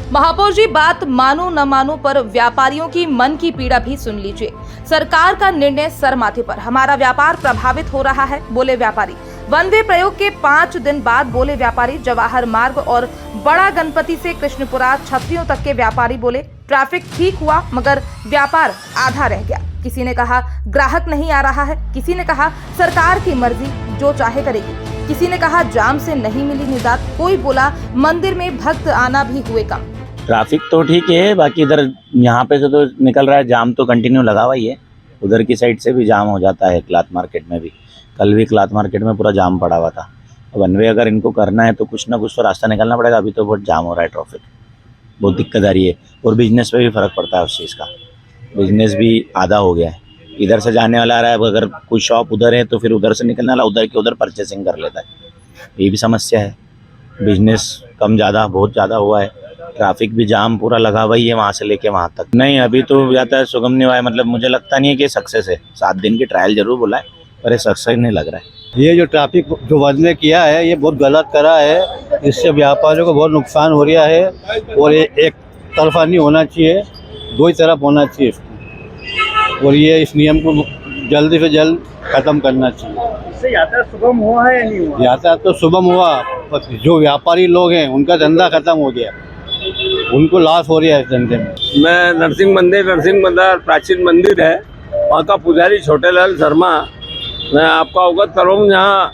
महापौर जी, बात मानो न मानो पर व्यापारियों की मन की पीड़ा भी सुन लीजिए। सरकार का निर्णय सर माथे पर, हमारा व्यापार प्रभावित हो रहा है, बोले व्यापारी। वन वे प्रयोग के 5 दिन बाद बोले व्यापारी। जवाहर मार्ग और बड़ा गणपति से कृष्णपुरा छतरियों तक के व्यापारी बोले, ट्रैफिक ठीक हुआ मगर व्यापार आधा रह गया। किसी ने कहा ग्राहक नहीं आ रहा है, किसी ने कहा सरकार की मर्जी, जो चाहे करेगी, किसी ने कहा जाम से नहीं मिली निजात, कोई बोला मंदिर में भक्त आना भी हुए कम। ट्रैफिक तो ठीक है, बाकी इधर यहाँ पे से तो निकल रहा है, जाम तो कंटिन्यू लगा हुआ ही है। उधर की साइड से भी जाम हो जाता है, क्लॉथ मार्केट में भी। कल भी क्लॉथ मार्केट में पूरा जाम पड़ा हुआ था। वन वे अगर इनको करना है तो कुछ ना कुछ तो रास्ता निकालना पड़ेगा। अभी तो बहुत जाम हो रहा है, ट्रैफिक बहुत दिक्कत आ रही है और बिजनेस पे भी फ़र्क पड़ता है उस चीज़ का। बिजनेस भी आधा हो गया है। इधर से जाने वाला आ रहा है, अगर कोई शॉप उधर है तो फिर उधर से निकलने वाला उधर के उधर परचेसिंग कर लेता है। ये भी समस्या है। बिजनेस कम ज़्यादा बहुत ज़्यादा हुआ है। ट्रैफिक भी जाम पूरा लगा हुआ ही है वहाँ से लेके वहाँ तक। नहीं, अभी तो यातायात सुगम नहीं हुआ है। मतलब मुझे लगता नहीं है कि सक्सेस है। 7 दिन की ट्रायल जरूर बोला है, पर ये सक्सेस नहीं लग रहा है। ये जो ट्रैफिक जो बंद ने किया है, ये बहुत गलत करा है। इससे व्यापारियों को बहुत नुकसान हो रहा है और ये एक तरफा नहीं होना चाहिए, दो ही तरफ होना चाहिए इसको। और ये इस नियम को जल्दी से जल्द खत्म करना चाहिए। इससे यातायात सुगम हुआ है या नहीं हुआ? यातायात तो सुगम हुआ, पर जो व्यापारी लोग हैं उनका धंधा खत्म हो गया, उनको लॉस हो रहा है इस धंधे में। मैं नरसिंह मंदिर प्राचीन मंदिर है, वहाँ का पुजारी छोटेलाल शर्मा। मैं आपको अवगत करूँ, यहाँ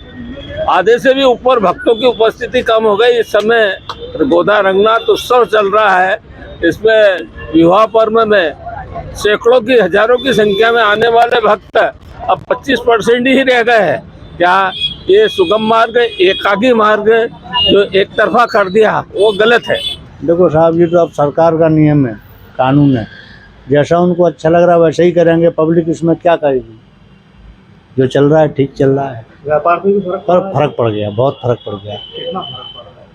आधे से भी ऊपर भक्तों की उपस्थिति कम हो गई। इस समय गोदा रंगनाथ उत्सव चल रहा है। इसमें विवाह पर्व में सैकड़ों की हजारों की संख्या में आने वाले भक्त अब 25% ही रह गए हैं। क्या ये सुगम मार्ग, एकागी मार्ग जो एक तरफा कर दिया, वो गलत है? देखो साहब, ये तो अब सरकार का नियम है, कानून है। जैसा उनको अच्छा लग रहा है वैसे ही करेंगे। पब्लिक इसमें क्या करेगी? जो चल रहा है ठीक चल रहा है। व्यापार पे भी फर्क पड़ गया, बहुत फर्क पड़ गया। कितना फर्क पड़ रहा है?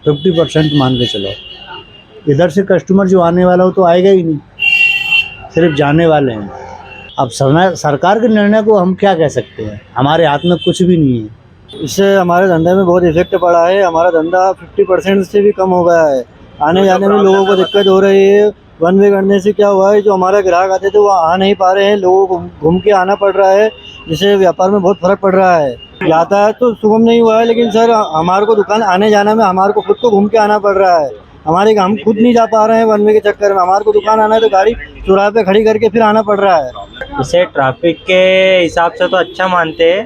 50% मान के चलो। इधर से कस्टमर जो आने वाला हो तो आएगा ही नहीं, सिर्फ जाने वाले हैं। अब सरकार के निर्णय को हम क्या कह सकते हैं? हमारे हाथ में कुछ भी नहीं है। इससे हमारे धंधे में बहुत इफेक्ट पड़ा है। हमारा धंधा 50% से भी कम हो गया है। आने जाने में लोगों को दिक्कत हो रही है। वन वे करने से क्या हुआ है, जो हमारे ग्राहक आते थे वो आ नहीं पा रहे हैं, लोगों को घूम के आना पड़ रहा है, जिससे व्यापार में बहुत फर्क पड़ रहा है। यातायात तो सुगम नहीं हुआ है, लेकिन सर हमारे को दुकान आने जाने में हमारे को खुद को घूम के आना पड़ रहा है। हम खुद नहीं जा पा रहे हैं वन वे के चक्कर में। हमारे को दुकान आना है तो गाड़ी चौराहे पे खड़ी करके फिर आना पड़ रहा है। इसे ट्रैफिक के हिसाब से तो अच्छा मानते हैं,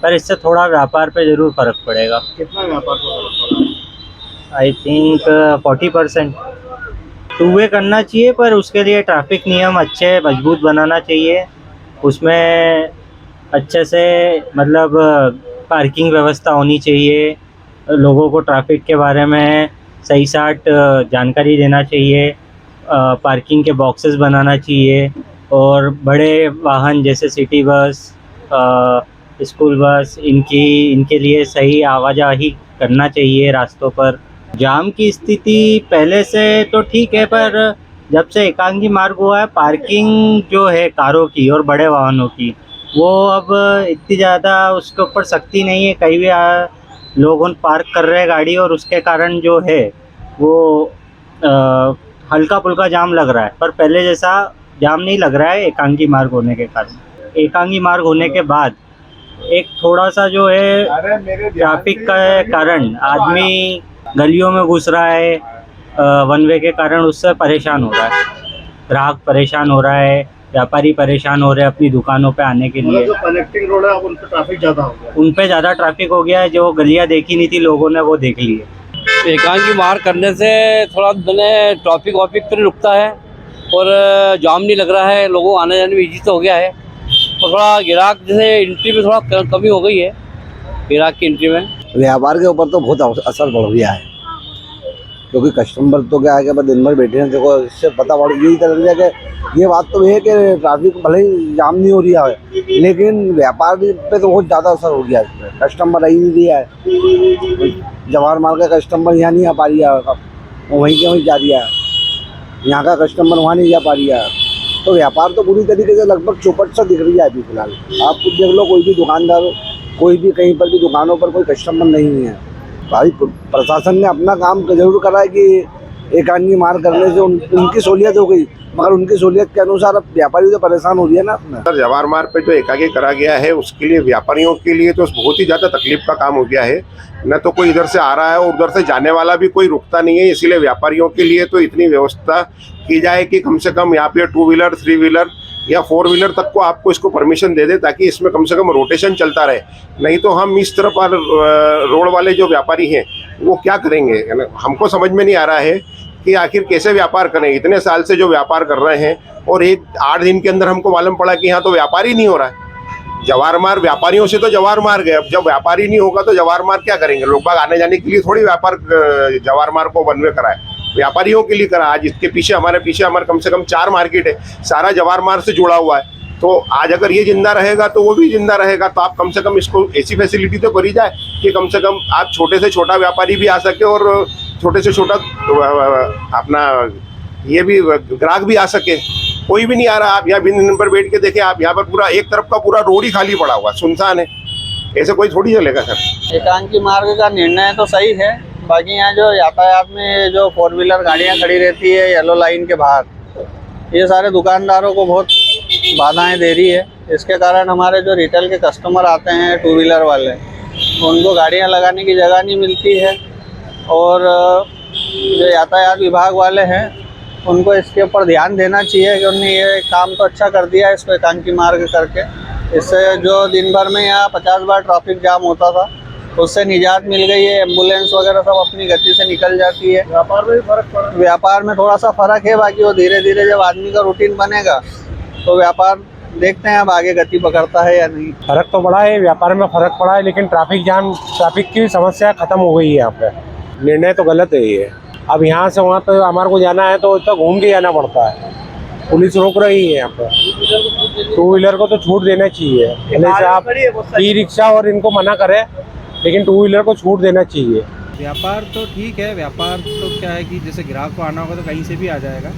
पर इससे थोड़ा व्यापार पे जरूर फर्क पड़ेगा। कितना व्यापार को फर्क पड़ रहा है? I think 40%। टू वे करना चाहिए, पर उसके लिए ट्रैफिक नियम अच्छे मजबूत बनाना चाहिए। उसमें अच्छे से मतलब पार्किंग व्यवस्था होनी चाहिए। लोगों को ट्रैफिक के बारे में सही साट जानकारी देना चाहिए। पार्किंग के बॉक्सेस बनाना चाहिए और बड़े वाहन जैसे सिटी बस, स्कूल बस, इनके लिए सही आवाजाही करना चाहिए रास्तों पर। जाम की स्थिति पहले से तो ठीक है, पर जब से एकांगी मार्ग हुआ है, पार्किंग जो है कारों की और बड़े वाहनों की, वो अब इतनी ज़्यादा उसके ऊपर सख्ती नहीं है। कहीं भी लोग पार्क कर रहे हैं गाड़ी, और उसके कारण जो है वो हल्का फुल्का जाम लग रहा है, पर पहले जैसा जाम नहीं लग रहा है एकांगी मार्ग होने के कारण। एकांगी मार्ग होने के बाद एक थोड़ा सा जो है ट्रैफिक के कारण आदमी गलियों में घुस रहा है, वन वे के कारण उससे परेशान हो रहा है। ग्राहक परेशान हो रहा है, व्यापारी परेशान हो रहे हैं अपनी दुकानों पे आने के लिए। जो कनेक्टिंग रोड है उन पे ट्रैफिक ज़्यादा हो गया। उन पे ज़्यादा ट्रैफिक हो गया है। जो गलियाँ देखी नहीं थी लोगों ने, वो देख ली है। एकांगी मार्ग करने से थोड़ा ट्रैफिक वाफिक तो रुकता है और जाम नहीं लग रहा है। लोगों आने जाने में ईजी तो हो गया है, और थोड़ा ग्राहक जैसे एंट्री में थोड़ा कमी हो गई है। ग्राहक की एंट्री में व्यापार के ऊपर तो बहुत असर पड़ गया है, क्योंकि कस्टमर तो क्या है कि बस दिन भर बैठे हैं। देखो, इससे पता पड़ यही लग रहा है कि ये बात तो है कि ट्रैफिक भले ही जाम नहीं हो रहा है, लेकिन व्यापार पे तो बहुत ज़्यादा असर हो गया है। इसमें कस्टमर ही नहीं दिया है। जवाहर मार्ग का कस्टमर यहाँ नहीं आ पा रहा है, वो वहीं के वहीं जा रहा है। यहाँ का कस्टमर वहाँ नहीं जा पा रहा है, तो व्यापार तो पूरी तरीके से लगभग चौपट सा दिख रही है अभी फिलहाल। आप खुद देख लो, कोई भी दुकानदार, कोई भी कहीं पर भी दुकानों पर कोई कस्टमर नहीं है। भाई प्रशासन ने अपना काम जरूर करा है कि एकांगी मार करने से उनकी सहूलियत हो गई, मगर उनकी सहूलियत के अनुसार अब व्यापारी तो परेशान हो रही है ना अपना। सर, जवाहर मार्ग पे जो एकागी करा गया है उसके लिए व्यापारियों के लिए तो बहुत ही ज़्यादा तकलीफ का काम हो गया है। न तो कोई इधर से आ रहा है और उधर से जाने वाला भी कोई रुकता नहीं है, इसीलिए व्यापारियों के लिए तो इतनी व्यवस्था की जाए कि कम से कम यहाँ पे 2 व्हीलर 3 व्हीलर या 4 व्हीलर तक को आपको इसको परमिशन दे दे, ताकि इसमें कम से कम रोटेशन चलता रहे। नहीं तो हम इस तरफ रोड वाले जो व्यापारी हैं वो क्या करेंगे, हमको समझ में नहीं आ रहा है कि आखिर कैसे व्यापार करें। इतने साल से जो व्यापार कर रहे हैं और 8 दिन के अंदर हमको मालूम पड़ा कि यहाँ तो व्यापार ही नहीं हो रहा है। जवाहर मार्ग व्यापारियों से तो जवाहर मार्ग है, अब जब व्यापारी नहीं होगा तो जवाहर मार्ग क्या करेंगे। लोग बाग आने जाने के लिए थोड़ी व्यापार जवाहर मार्ग को वन वे कराए, व्यापारियों के लिए करा। आज इसके पीछे हमारे कम से कम 4 मार्केट है, सारा जवाहर मार्ग से जुड़ा हुआ है। तो आज अगर ये जिंदा रहेगा तो वो भी जिंदा रहेगा। तो आप कम से कम इसको ऐसी फैसिलिटी तो करी जाए कि कम से कम आप छोटे से छोटा व्यापारी भी आ सके और छोटे से छोटा अपना ये भी ग्राहक भी आ सके। कोई भी नहीं आ रहा। आप यहाँ बिन नंबर बैठ के देखें, आप यहाँ पर पूरा एक तरफ का पूरा रोड ही खाली पड़ा हुआ, सुनसान है। ऐसे कोई थोड़ी चलेगा सर। एकांकी मार्ग का निर्णय तो सही है, बाकी यहाँ जो यातायात में जो 4 व्हीलर गाड़ियाँ खड़ी रहती है येलो लाइन के बाहर, ये सारे दुकानदारों को बहुत बाधाएं दे रही है। इसके कारण हमारे जो रिटेल के कस्टमर आते हैं 2 व्हीलर वाले, उनको गाड़ियाँ लगाने की जगह नहीं मिलती है। और जो यातायात विभाग वाले हैं उनको इसके ऊपर ध्यान देना चाहिए कि उन्होंने ये काम तो अच्छा कर दिया है इसको एकांकी मार्ग करके। इससे जो दिन भर में यहाँ 50 बार ट्रैफिक जाम होता था उससे निजात मिल गई है। एम्बुलेंस वगैरह सब अपनी गति से निकल जाती है। व्यापार में भी फर्क पड़ा। व्यापार में थोड़ा सा फ़र्क है, बाकी वो धीरे धीरे जब आदमी का रूटीन बनेगा तो व्यापार देखते हैं अब आगे गति पकड़ता है या नहीं। फर्क तो पड़ा है, व्यापार में फर्क पड़ा है, लेकिन ट्रैफिक की समस्या खत्म हो गई है यहाँ पे। निर्णय तो गलत है ये। अब यहाँ से वहाँ पे हमारे को जाना है तो तक घूम के जाना पड़ता है, पुलिस रोक रही है यहाँ पे। 2 व्हीलर को तो छूट देना चाहिए, जैसे आप ई रिक्शा और इनको मना करें, लेकिन 2 व्हीलर को छूट देना चाहिए। व्यापार तो ठीक है, व्यापार तो क्या है कि जैसे ग्राहक को आना होगा तो कहीं से भी आ जाएगा।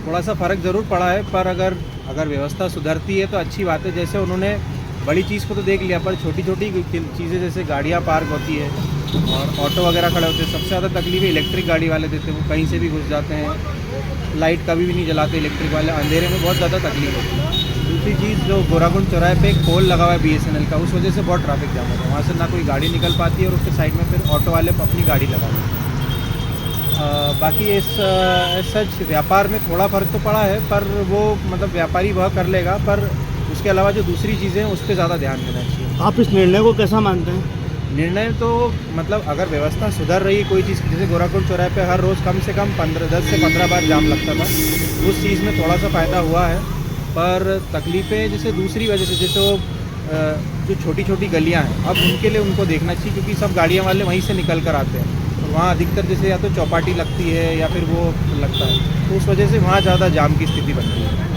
थोड़ा सा फ़र्क ज़रूर पड़ा है, पर अगर व्यवस्था सुधरती है तो अच्छी बात है। जैसे उन्होंने बड़ी चीज़ को तो देख लिया, पर छोटी छोटी चीज़ें जैसे गाड़ियाँ पार्क होती है और ऑटो वगैरह खड़े होते हैं, सबसे ज़्यादा तकलीफ इलेक्ट्रिक गाड़ी वाले देते हैं। वो कहीं से भी घुस जाते हैं, लाइट कभी भी नहीं जलाते इलेक्ट्रिक वाले, अंधेरे में बहुत ज़्यादा तकलीफ होती है। दूसरी चीज़, जो गोराकुंड चौराहे पे एक पोल लगा हुआ है BSNL का, उस वजह से बहुत ट्रैफिक जाम होता है। वहाँ से ना कोई गाड़ी निकल पाती है और उसके साइड में फिर ऑटो वाले अपनी गाड़ी लगा देते हैं। बाकी इस सच व्यापार में थोड़ा फ़र्क तो पड़ा है, पर वो मतलब व्यापारी वह कर लेगा, पर उसके अलावा जो दूसरी चीज़ें हैं उस पर ज़्यादा ध्यान देना चाहिए। आप इस निर्णय को कैसा मानते हैं? निर्णय तो मतलब अगर व्यवस्था सुधर रही है कोई चीज़, जैसे गोराकुंड चौराहे पे हर रोज़ कम से कम 10 से 15 बार जाम लगता था, उस चीज़ में थोड़ा सा फ़ायदा हुआ है। पर तकलीफ़ें जैसे दूसरी वजह से, जैसे वो जो छोटी छोटी गलियां हैं, अब उनके लिए उनको देखना चाहिए, क्योंकि सब गाड़ियां वाले वहीं से निकल कर आते हैं। तो वहाँ अधिकतर जैसे या तो चौपाटी लगती है या फिर वो लगता है, तो उस वजह से वहाँ ज़्यादा जाम की स्थिति बनती है।